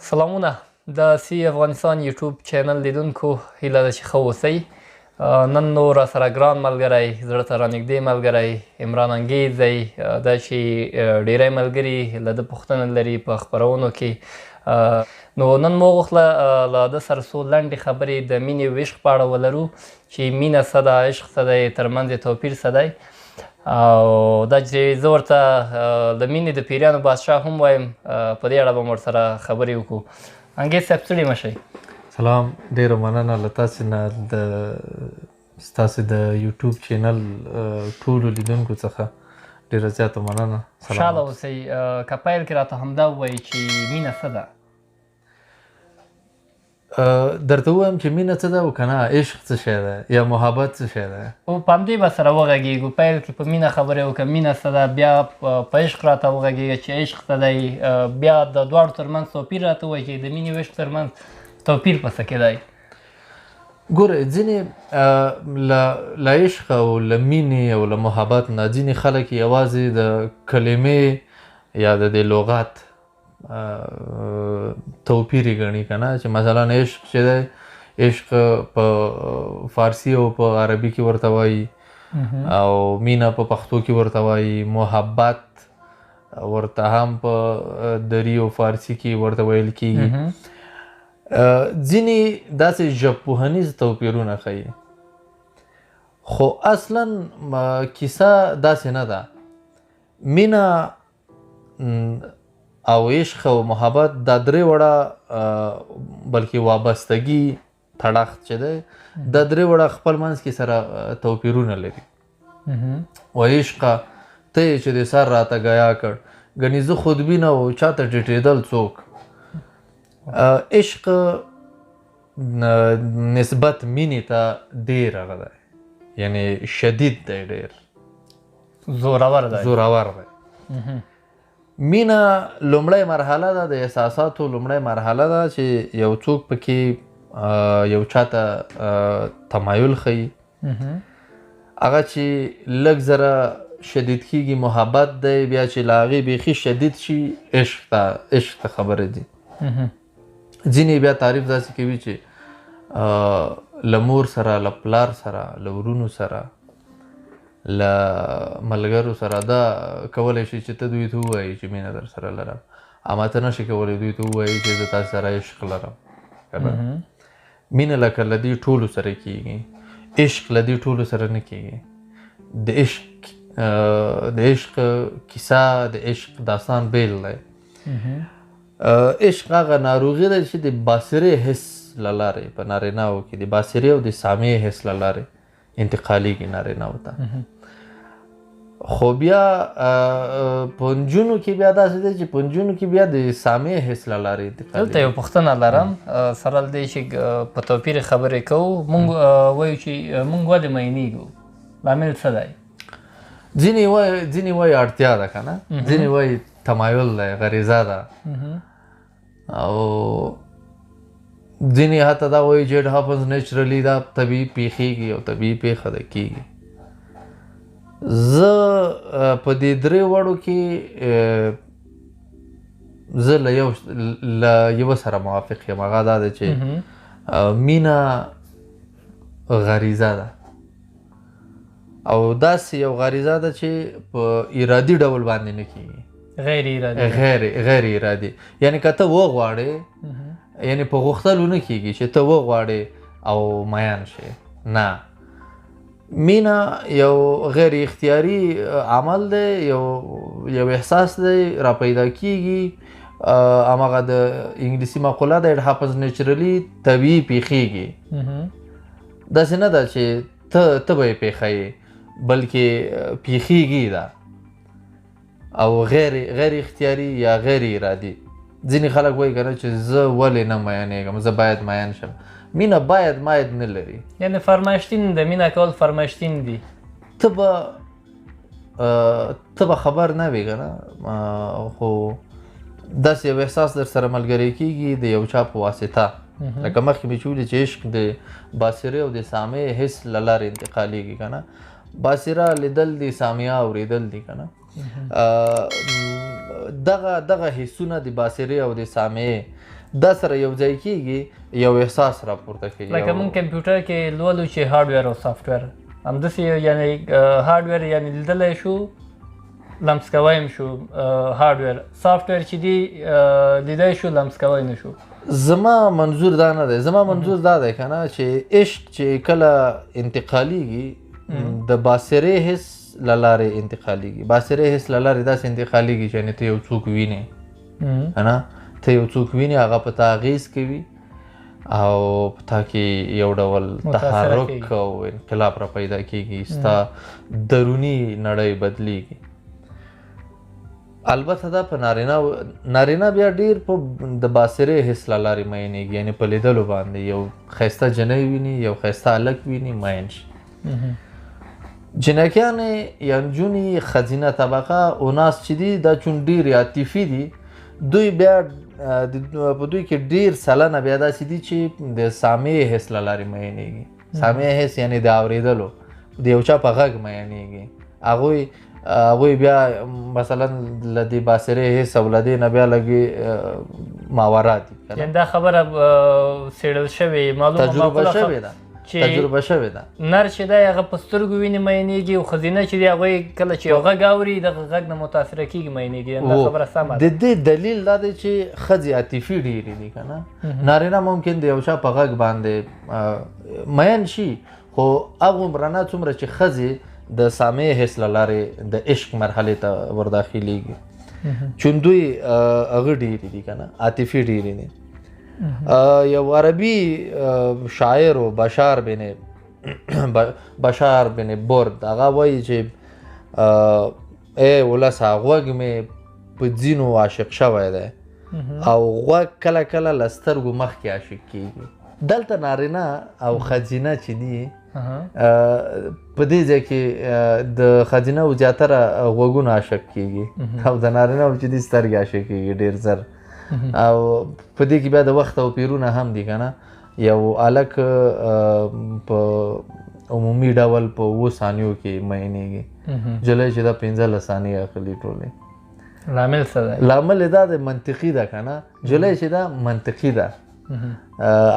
سلامونه د سی افغانستان یوټیوب چینل لیدونکو هیله ده چې ښه اوسئ. نن نو را سره ګران ملګری زړه ته رانږدې ملګری عمران انګېز دی دا چې ډېری ملګري له ده پوښتنه لري په خپرونو کې. نو نن مو غوښتله له ده سره څو لنډې خبرې د مینې او عشق په اړه ولرو چې مینه څه ده، عشق څه دی، ترمنځ یې توپیر څه دی. او دا چې زه ورته د مینې د پیریانو بادشاه هم وایم په دې اړه به مو ورسره خبرې وکړو. انګېز صاحب ستړي مه شئ. سلام، ډېره مننه له تاسې نه ستاسې د یوټیوب چینل ټولو لیدونکو څخه ډېره زیاته مننه. خوشحاله اوسئ. که پیل کې راته همدا ووایي چې مینه څه ده؟ درته ووایم چې مینه څه ده او که نه عشق څه شی ده یا محبت څه شی ده. او په همدې به سره وغږېږو. پیل کې په مینه خبرې وکړه، مینه څه ده، بیا په عشق راته وغږېږه چې عشق څه دی، بیا د دواړو ترمنځ توپیر راته ووایي چې د مینې او عشق ترمنځ توپیر په څه کې دی. ګوره ځینې له عشق او له مینې او له محبت نه ځینې خلک یوازې د کلمې یا د دې لغات توپیر یې ګڼي که نه، چې مثلا عشق چې دی عشق په فارسي او په عربي کې ورته وایي او مینه په پښتو کې ورته وایي، محبت ورته هم په دری او فارسي کې ورته ویل کېږي. ځینې داسې ژبپوهنیز توپیرونه ښیي، خو اصلا کیسه داسې نه ده. مینه او عشق او محبت دا درې وړه بلکې وابستګي تړښت چې دی دا درې وړه خپل منځ کې سره توپیرونه لري. و عشقه ته یې چې د سر راته ګیا کړ ګنې زه خودبینه او چاته ټیټېدل څوک. عشق نسبت مینې ته ډېر هغه دی، یعنی شدید دی، ډېر زورور دی. مینه لومړی مرحله ده، د احساساتو لومړی مرحله ده چې یو څوک پکې یو چاته تمایل ښیي، هغه چې لږ زره شدید کېږي محبت دی، بیا چې له هغې بیخي شدید شي عشق ته خبرې دي. ځینې بیا تعریف داسې کوي چې له مور سره، له پلار سره، له ورونو سره، له ملګرو سره دا کولی شي چې ته دوی ته ووایي چې مینه در سره لرم، اما ته نشي کولی دوی ته ووایي چې زه تاسې سره عشق لرم. مینه لکه له دې ټولو سره کېږي، عشق له دې ټولو سره نه کېږي. د عشق کیسه، د عشق داستان بیل دی. عشق هغه ناروغي ده چې د باصرې حس له لارې په نارینهو کې د باصرې او د سامعې حس له لارې انتقالیږي نارینهو ته. خو بیا په نجونو کې بیا داسې دی چې په نجونو کې بیا د سامعې حس له لارې انتقالیږي. دلته یو پوښتنه لرم سره له دې چې په توپیر خبرې کوو، موږ وایو چې موږ ولې مینېږو، لامل څه دی؟ ځینې وایي اړتیا ده که نه، ځینې وایي تمایل دی، غریزه ده، او ځینې حتی دا وایي چې اټ هپنز نیچرلی، دا طبیعي پیښیږي او طبیعي پیښه ده کېږي. زه په دې درې وړو کې زه له یوه سره موافق یم، هغه دا ده چې مینه غریزه ده او داسې یو غریزه ده چې په ارادي ډول باندې نه کېږي، غیر ارادي. یعنی که ته وغواړې، یعنی په غوښتلو نه کېږي چې ته وغواړې او میان شې، نه. مینه یو غیر اختیاري عمل دی، یو احساس دی را پیدا کېږي. هماغه د انګلیسي مقوله ده اټ هپنز نیچرلی، طبیعي پیښیږي. داسې نه ده چې ته به یې پیښوې بلکې پیښیږي ده، او غیر اختیاري یا غیر ارادي. ځینې خلک وایي که نه چې زه ولې نه میانېږم، زه باید میان شم. مینه باید نه لري، یعنی فرمایشتین ده. مینه کول فرمایشتین دي. ته به خبر نه وي که نه، خو داسې یو احساس در سره ملګری کېږي د یو چا په واسطه. لکه مخکې مې چې ویلي چې عشق د باصرې او د سامعې حس له لارې انتقالیږي که نه. باصره لیدل دي، سامعه اورېدل دي که نه. دغه حسونه د باصرې او د سامعې دا سره یو ځای کېږي یو احساس راپورته کوي. لکه موږ کمپیوټر کې لولو چې هارډویر او سافټویر همداسې یعنې هارډویر یعنې لیدلی شو لمس کوی هم شو هارډویر، سافټویر چې دی لیدی شو لمس کوی نه شو. زما منظور دا نه دی، زما منظور دا دی که نه چې عشق چې کله انتقالیږي د باصرې حس له لارې انتقالیږي. باصرې حس له لارې داسې انتقالیږي چې یعنې ته یو څوک وینې که نه، ته یو څوک وینې هغه په تا اغېز کوي او په تا کې یو ډول تحرک او انقلاب را پیدا کېږي، ستا دروني نړۍ بدلیږي. البته دا په نارینه بیا ډېر په د باصرې حس له لارې مینېږي، یعنې په لیدلو باندې یو ښایسته جنۍ ویني، یو ښایسته هلک ویني، مین شي. جنکیانې یا نجونې ښځینه طبقه اوناس چې دي دا چون ډېرې عاطفي دي، دوی بیا په دوی کې ډېر سلنه بیا داسې دي چې د سامع حس له لارې مینېږي. سامع حس یعنې د اورېدلو، د یو چا په غږ مینېږي. هغوی بیا مثلا له دې باصرې حس او له دې نه بیا لږې ماورا دي. یعنې دا خبره څېړل شوې، معلومه تجربه شوې ده. تجربه شوې ده. نر چې دی هغه په سترګو ویني مینېږي، او ښځینه چې دی هغوی کله چې یو غږ اوري دغه غږ نه متاثره کېږي مینېږي. دا خبره سمه ده. د دې دلیل دا دی چې ښځې عاطفي ډېرې دي که نه. نارینه ممکن د یو چا په غږ باندې مین شي، خو هغومره نه څومره چې ښځې د سامع حس له لارې د عشق مرحلې ته ورداخلیږي، چون دوی هغه ډېرې دي که نه، عاطفي ډېرې دي. یو عربي شاعر و بشار بن برد هغه وایي چې ای ولسه غوږ مې په ځینو عاشق شوی دی او غوږ کله کله له سترګو مخکې عاشق کېږي. دلته نارینه او ښځینه چې دي په دې ځای کې د ښځینهو زیاتره غوږونه عاشق کېږي او د نارینهو چې دي سترګې عاشق کېږي ډېر زر. او په دې کې بیا د وخت توپیرونه هم دي که نه. یو هلک په عمومي ډول په 7 ثانیو کې مینېږي، جلۍ چې دا 15 ثانیې اخلي ټولې. لامل څه دی؟ لامل دا د منطقي ده که نه. جلۍ چې دا منطقي ده،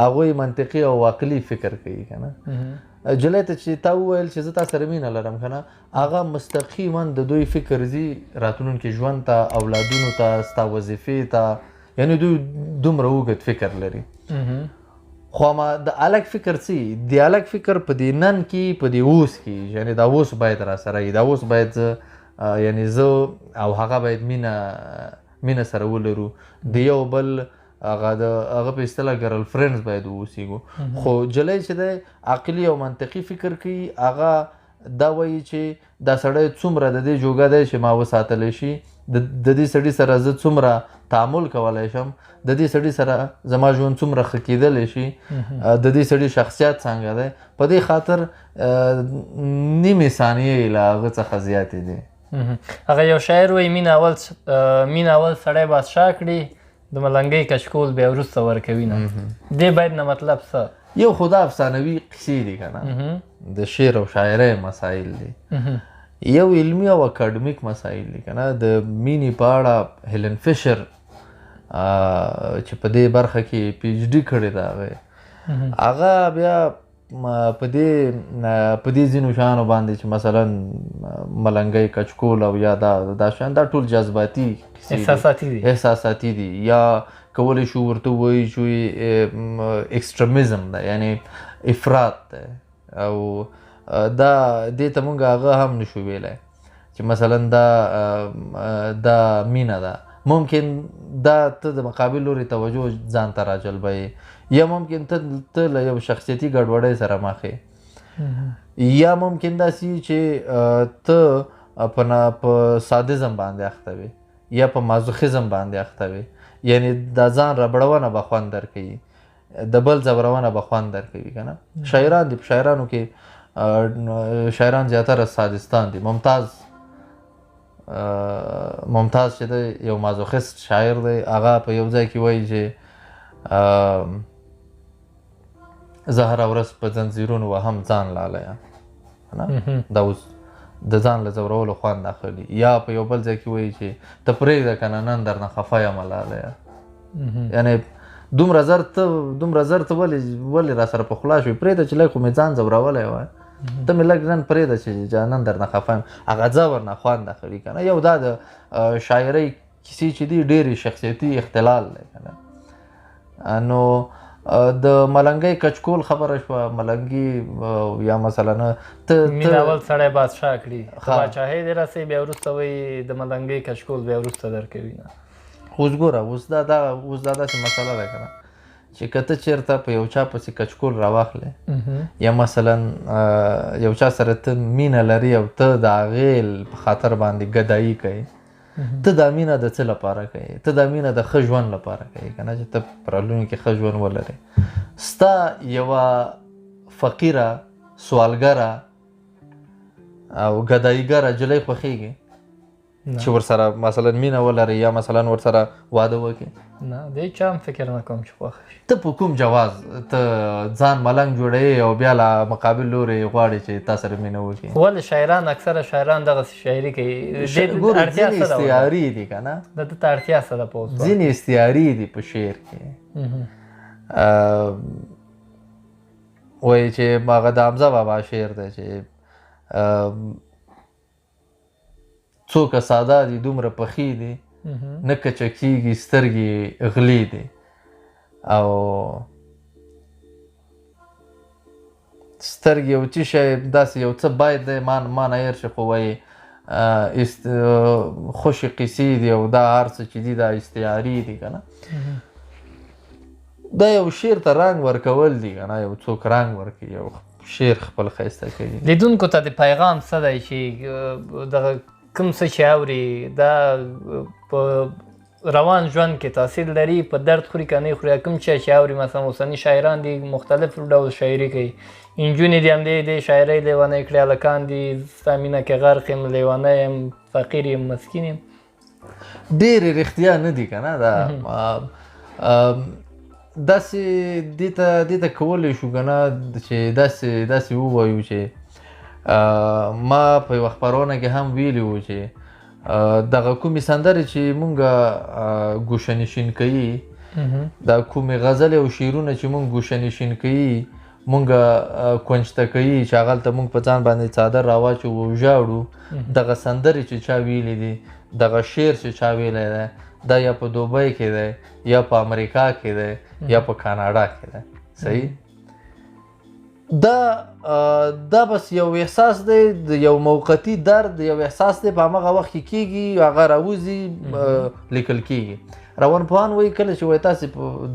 هغوی منطقي او عقلي فکر کوي که نه. جلۍ ته چې تا وویل چې زه تا سره مینه لرم که نه، هغه مستقیما د دوی فکر ځي راتلونکي ژوند ته، اولادونو ته، ستا وظیفې ته، یعنې دوی دومره اوږد فکر لري. خو د هلک فکر څه د هلک فکر په دې نن کې، په دې اوس کې، یعنې دا اوس باید را سره وي، دا اوس باید یعنې زه او هغه باید مینه سره ولرو، د یو بل هغه په اصطلاح ګرل فرینډز باید واوسېږو. خو جلۍ چې دی عقلي او منطقي فکر کوي، هغه دا وایي چې دا سړی څومره د دې جوګه دی چې ما وساتلی شي، د دې سړي سره زه څومره تعامل کولی شم، د دې سړي سره زما ژوند څومره ښه کېدلی شي، د دې سړي شخصیت څنګه دی. په دې خاطر نیمې ثانیې له هغه څخه زیاتې دي. هغه یو شاعر وایي مینه اول سړی بادشاه کړي، د ملنګۍ کچکول بیا وروسته ورکوي نه. دې باید نه مطلب څه؟ یو خو دا افسانوي قصې دي که نه، د شعر او شاعرۍ مسایل دي. یو علمي او اکاډمیک مسایل دي که نه. د مینې په اړه هیلن فیشر چې په دې برخه کې پی ایچ ډي کړې ده، هغه بیا په دې ځینو شیانو باندې چې مثلا ملنګۍ کچکول او یا دا شیان دا ټول جذباتي احساساتي دي، یا کولی شو ورته ووایي چې ایکسټریمزم ده، یعنې افراط ده. او دا دې ته مونږ هغه هم نشو ویلی چې مثلا دا مینه ده. ممکن دا ته د مقابل لوري توجه ځان ته راجلبوي، یا ممکن ته له یو شخصیتي ګډوډۍ سره مخ یې، یا ممکن داسې چې ته په سادیزم باندې اخته وي یا په مازوخیزم باندې اخته وي، یعنې د ځان ربړونه به خوند درکوي، د بل ځورونه به خوند درکوي که نه. شاعران دي، په شاعرانو کې شاعران زیاتره سادستان دي. ممتاز چې دی یو مازوخیست شاعر دی، هغه په یو ځای کې وایي چې زه هره ورځ په زنځیرونو وهم ځان لالیه، دا اوس د ځان له ځورولو خوند اخلي. یا په یو بل ځای کې وایي چې ته پرېږده که نه نن درنه خفه یم لالیه، یعنې دومره زر ته ولې را سره په خلا شوې پرېږده چې لږ خو مې ځان ځورولی وای ته مې لږ نن پرېږده چې نن درنه خفه یم هغه ځور نه خوند اخلي که نه. یو دا د شاعرۍ کیسې چې دي ډېرې شخصیتي اختلال دی که نه. نو د ملنګۍ کچکول خبره شوه ملنګي یا مثلا ته مینه اول سړی بادشاه کړي پاچاهۍ دې رسوي بیا وروسته وایي د ملنګۍ کچکول بیا وروسته درکوي نه. اوس ګوره اوس دا داسې مسله ده که نه چې که ته چېرته په یو چا پسې کچکول راواخلې یا مثلا یو چا سره ته مینه لري او ته د هغې په خاطر باندې ګدایي کوې ته دا مینه د څه لپاره کوې ته دا مینه د ښه ژوند لپاره کوې که نه چې ته په راتلونکي کې ښه ژوند ولرې. ستا یوه فقیره سوالګره او ګدایګره نجلۍ خوښېږي چې ورسره مثلا مینه ولري یا مثلا ورسره واده وکړي نه دې چا هم فکر نه کوم چې خوښه شي. ته په کوم جواز ته ځان ملنګ جوړوې او بیا له مقابل لورې غواړې چې تا سره مینه وکړي. ولې شاعران اکثره شاعران دغسې شاعري کوي ځینې استعاري دي که نه د ده ته اړتیا څه ده په اوس ځینې استعاري دي په شعر کې وایي چې هغه د حمزه بابا شعر دی چې څوک ساده دي دومره پخې دي نه کچکېږي سترګې غلې دي او سترګې یو څه شی داسې یو څه باید دی ما نه هېر شي خو وایي خوشې قیسې دي او دا هر څه چې دي دا استعاري دي که نه. دا یو شعر ته رنګ ورکول دي که نه یو څوک رنګ ورکوي یو شعر خپل ښایسته کوي. لیدونکو ته د پیغام څه دی چې دغه کوم څه چې اوري دا په روان ژوند کې تاثیر لري په درد خوري که نه خوري کوم شی چې اوري مثلا اوسني شاعران دي مختلف ډول شاعري کوي نجونې دي همدې شاعرۍ لیونۍ کړي هلکان دي ستا مینه کې غرق یم لیونی یم فقیر یم مسکین یم ډېرې رښتیا نه دي که نه دا داسې دې ته کولی شو که نه چې داسې ووایو چې ما په یوه خپرونه کې هم ویلي وو چې دغه کومې سندرې چې مونږ ګوشهنشین کوي دا کومې غزلې او شعرونه چې مونږ ګوشهنشین کوي مونږ کونجته کوي چې هغلته مونږ په ځان باندې څادر راواچو او ژاړو دغه سندرې چې چا ویلي دي دغه شعر چې چا ویلی دی دا یا په دوبۍ کې دی یا په امریکا کې دی یا په کاناډا کې دی صحیح. دا بس یو احساس دی د یو موقتي درد یو احساس دی په همغه وخت کې کېږي هغه راوځي لیکل کېږي. روانپوهان وایي کله چې وایي تاسې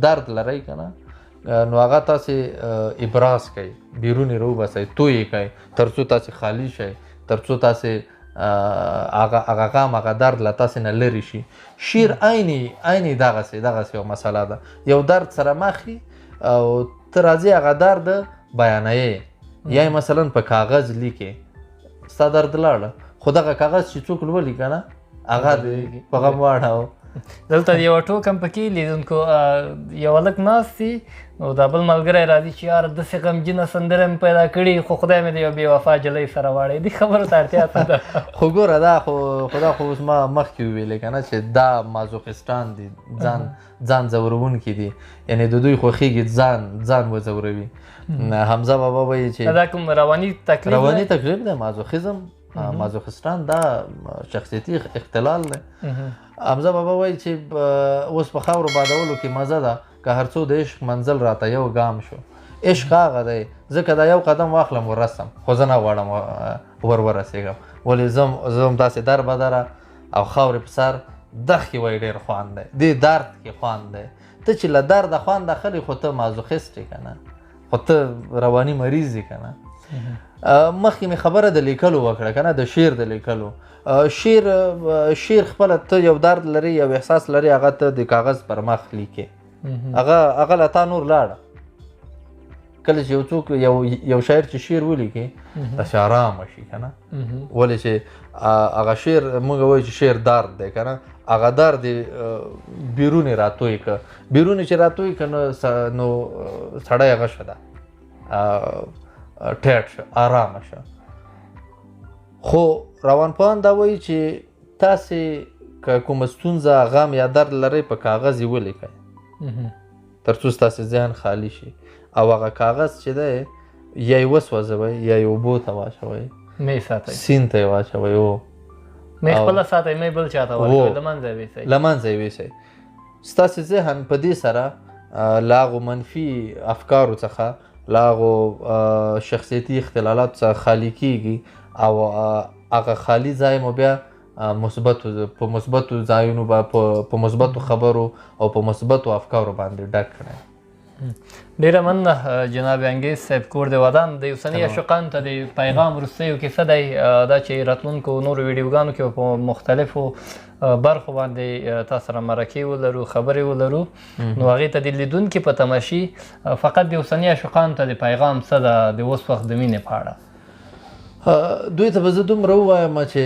درد لرئ که نه نو هغه تاسې ابراز کوئ بیرون یې راوباسئ توی یې کوئ تر څو تاسې خالي شئ تر څو تاسې هغه غم هغه درد له تاسې نه لرې شي. شعر عیني دغسې یو مسله ده یو درد سره مخ او ته راځې هغه درد بیانوي یا مثلا په کاغذ لیکې ستا درد لاړه خو دغه کاغذ چې څوک لولي که نه هغه دې په غم واړه. دلته یوه ټوک هم پکې لیدونکو یو هلک ناست دي نو دا بل ملګری راځي چې یاره داسې غمجنه سندره مې پیدا کړي خو خدای مې د یو بې وفا جلۍ سره واړی دې خبرو ته اړتیا څه ده. خو ګوره دا خو اوس ما مخکې وویلې که نه چې دا مازوخستان دي ځان ځورونکي دي یعنې د دوی خوښېږي ځان وځوروي. حمزه بابا وایي چې دا کوم رواني تکلیف دی مازوخیزم مازوخستان دا شخصیتي اختلال دی. حمزه بابا وایي چې اوس په خاورو بادولو کې مزه ده که هر څو د عشق منزل راته یو ګام شو عشق هغه دی ځکه دا یو قدم واخلم ورسم خو زه نه غواړم ورسېږم ولې زه هم داسې در بدره او خاورې په سر دښ کې وایي ډېر خوند دی دې درد کې خوند دی ته چې له درده خوند اخلي خو ته مازوخیست یې که نه خو ته رواني مریض یې که نه. مخکې مې خبره د لیکلو وکړه که نه د شعر د لیکلو شعر خپله ته یو درد لري یو احساس لري هغه ته د کاغذ پر مخ لیکې هغه له تا نور لاړه کله چې یو څوک یو شاعر چې شعر ولیکي داسې ارامه شي که نه ولې چې هغه شعر موږ وایو چې شعر درد دی که نه هغه درد بیرون یې راتوی که بیرون چې راتوی که نو سړی هغه شه ده ټیټ شه آرامه شه. خو روانپوهان دا وایي چې تاسې که کومه ستونزه غم یا درد لرئ په کاغذ یې ولیکئ تر څو ستاسې ذهن خالي شي او هغه کاغذ چې دی یا یې وسوځوئ یا یې اوبو ته واچوئ مې ساتئ سیند ته یې واچوئ مې خپله ساتئ مې بل چاته ورکوئ له منځه یې ویسئ له منځه یې ویسئ ستاسې ذهن په دې سره له هغو منفي افکارو څخه له هغو شخصیتي اختلالاتو څخه خالي کیږي او هغه خالي ځای مو بیا په مثبتو ځایونو په مثبتو خبرو او په مثبتو افکارو باندې ډک کړی ډېره مننه جناب انګېز صاحب کور د ودان د اوسني عاشقانو ته د پیغام وروستیو کې څه دی دا چې راتلونکو نورو ویډیوګانو کې په مختلفو برخو باندې تاسو سره مرکې ولرو خبرې ولرو نو هغې ته د لیدونکي په تمه شي فقط د اوسني عاشقانو ته د پیغام څه ده د اوس وخت د مینې په اړه دوی ته به زه دومره ووایم چې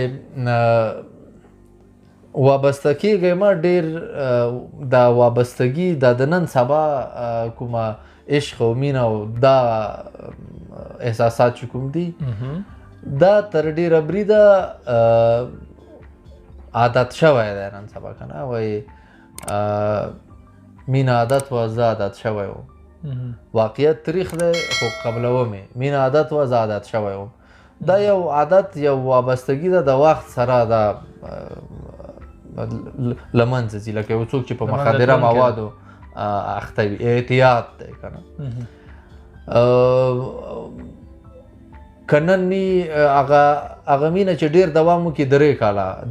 وابسته کېږئ ما ډېر دا وابستګي دا د نن سبا کومه عشق او مینه او دا احساسات چې کوم دي دا تر ډېره بریده عادت شوی دی نن سبا که نه وایي مینه عادت وه زه عادت شوی وم واقعیت تریخ دی خو قبلومې مینه عادت وه زه عادت شوی وم دا یو عادت یو وابستګي ده د وخت سره دا له منځه ځي لکه یو څوک چې په مخدره موادو اخته وي احتیاط دی که نه که نن ني هغه مینه چې ډېر دوام وکړي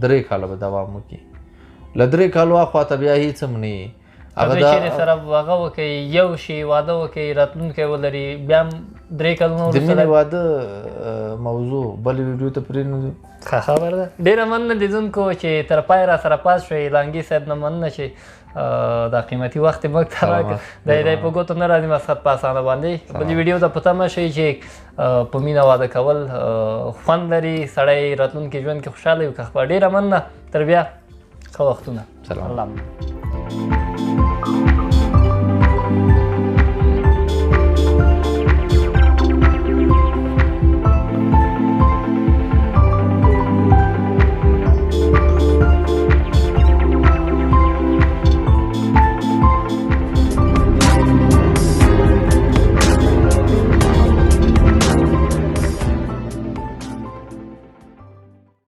درې کاله به دوام وکړي له 3 کالو اخوا ته بیا هېڅ هم نه وي هغه چیرې سره هغه وکړئ یو شي واده وکړئ راتلونکی ولري بیا هم 3 کلونه د مینې واده موضوع بلې ویډیو ته پرېږدو ښه خبره ده ډېره مننه لیدونکو چې تر پای را سره پاس شوئ لانګي صاحب نه مننه چې دا قیمتي وخت یې موږ ته راکړ دی په ګوتو نه راځي مسخت په اسانه باندې بلې ویډیو ته په تمه شئ چې په مینه واده کول خوند لري سړی راتلونکي ژوند کې خوشحاله وي که ډېره مننه تر بیا ښه وختونه سلام